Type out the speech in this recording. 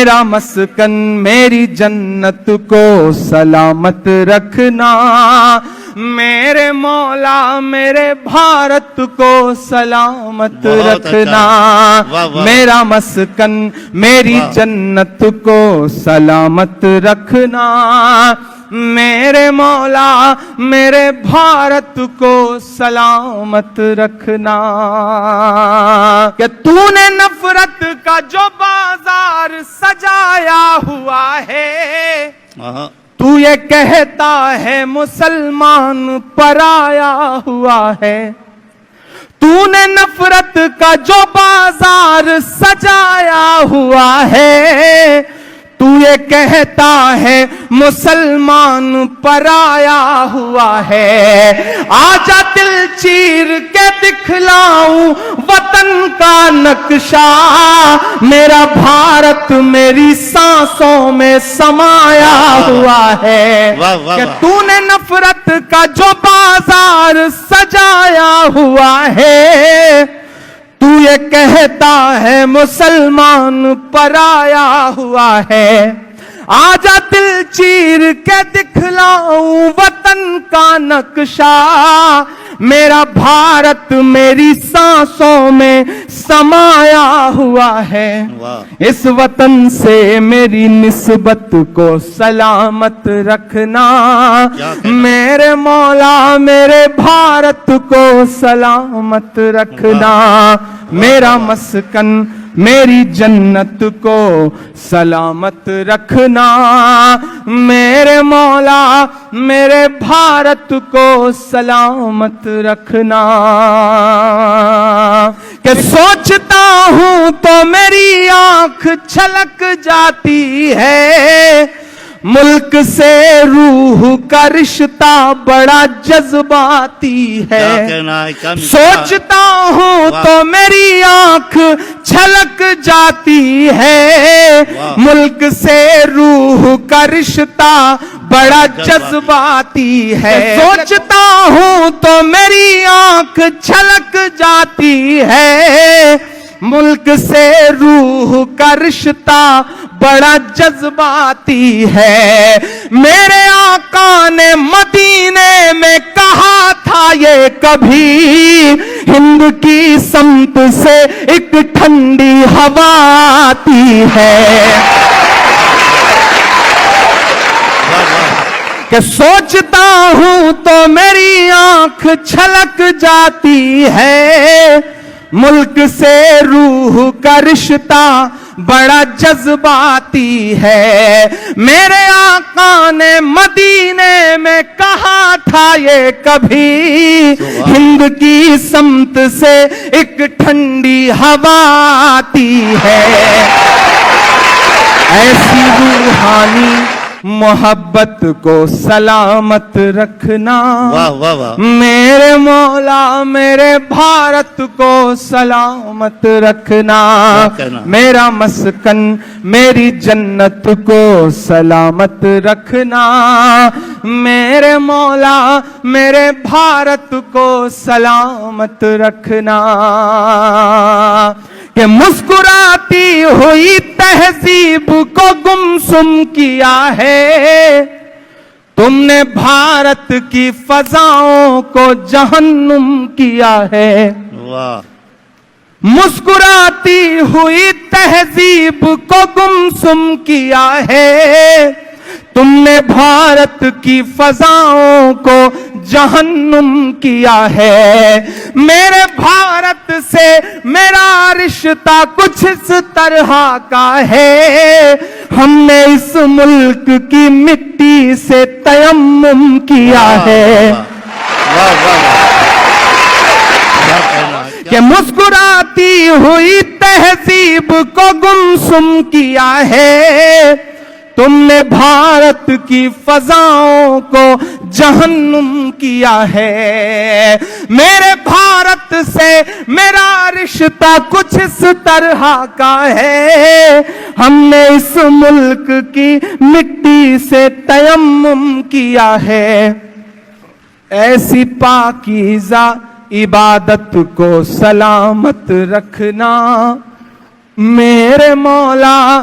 میرا مسکن میری جنت کو سلامت رکھنا، میرے مولا میرے بھارت کو سلامت رکھنا، میرا مسکن میری جنت کو سلامت رکھنا، میرے مولا میرے بھارت کو سلامت رکھنا۔ کہ تو نے نفرت کا جو بازار سجایا ہوا ہے، تو یہ کہتا ہے مسلمان پرایا ہوا ہے، تو نے نفرت کا جو بازار سجایا ہوا ہے، تو یہ کہتا ہے مسلمان پرایا ہوا ہے۔ آجا دل چیر کے دکھلاؤں وطن کا نقشہ، میرا بھارت میری سانسوں میں سمایا ہوا ہے۔ کہ تو نے نفرت کا جو بازار سجایا ہوا ہے، تو یہ کہتا ہے مسلمان پرایا ہوا ہے۔ آجا دل چیر کے دکھلاؤں وطن کا نقشہ، میرا بھارت میری سانسوں میں سمایا ہوا ہے۔ اس وطن سے میری نسبت کو سلامت رکھنا، میرے مولا میرے بھارت کو سلامت رکھنا، میرا مسکن میری جنت کو سلامت رکھنا، میرے مولا میرے بھارت کو سلامت رکھنا۔ کہ سوچتا ہوں تو میری آنکھ چھلک جاتی ہے، ملک سے روح کا رشتہ بڑا جذباتی ہے۔ سوچتا ہوں تو میری آنکھ چھلک جاتی ہے، ملک سے روح کا رشتہ بڑا جذباتی ہے۔ سوچتا ہوں تو میری آنکھ چھلک جاتی ہے، ملک سے روح کا رشتہ بڑا جذباتی ہے۔ میرے آقا نے مدینے میں کہا تھا یہ کبھی، ہند کی سمت سے ایک ٹھنڈی ہوا آتی ہے۔ کہ سوچتا ہوں تو میری آنکھ چھلک جاتی ہے، ملک سے روح کا رشتہ بڑا جذباتی ہے۔ میرے آقا نے مدینے میں کہا تھا یہ کبھی، ہند کی سمت سے ایک ٹھنڈی ہوا آتی ہے۔ ایسی روحانی محبت کو سلامت رکھنا، میرے مولا میرے بھارت کو سلامت رکھنا، میرا مسکن میری جنت کو سلامت رکھنا، میرے مولا میرے بھارت کو سلامت رکھنا۔ کہ مسکراتی ہوئی تہذیب کو گمسم کیا ہے، تم نے بھارت کی فضاؤں کو جہنم کیا ہے۔ مسکراتی ہوئی تہذیب کو گمسم کیا ہے، تم نے بھارت کی فضاؤں کو جہنم کیا ہے۔ میرے بھارت سے میرا رشتہ کچھ اس طرح کا ہے، ہم نے اس ملک کی مٹی سے تیمم کیا ہے۔ کہ مسکراتی ہوئی تہذیب کو گمسم کیا ہے، تم نے بھارت کی فضاؤں کو جہنم کیا ہے۔ میرے بھارت سے میرا رشتہ کچھ اس طرح کا ہے، ہم نے اس ملک کی مٹی سے تیمم کیا ہے۔ ایسی پاکیزہ عبادت کو سلامت رکھنا، میرے مولا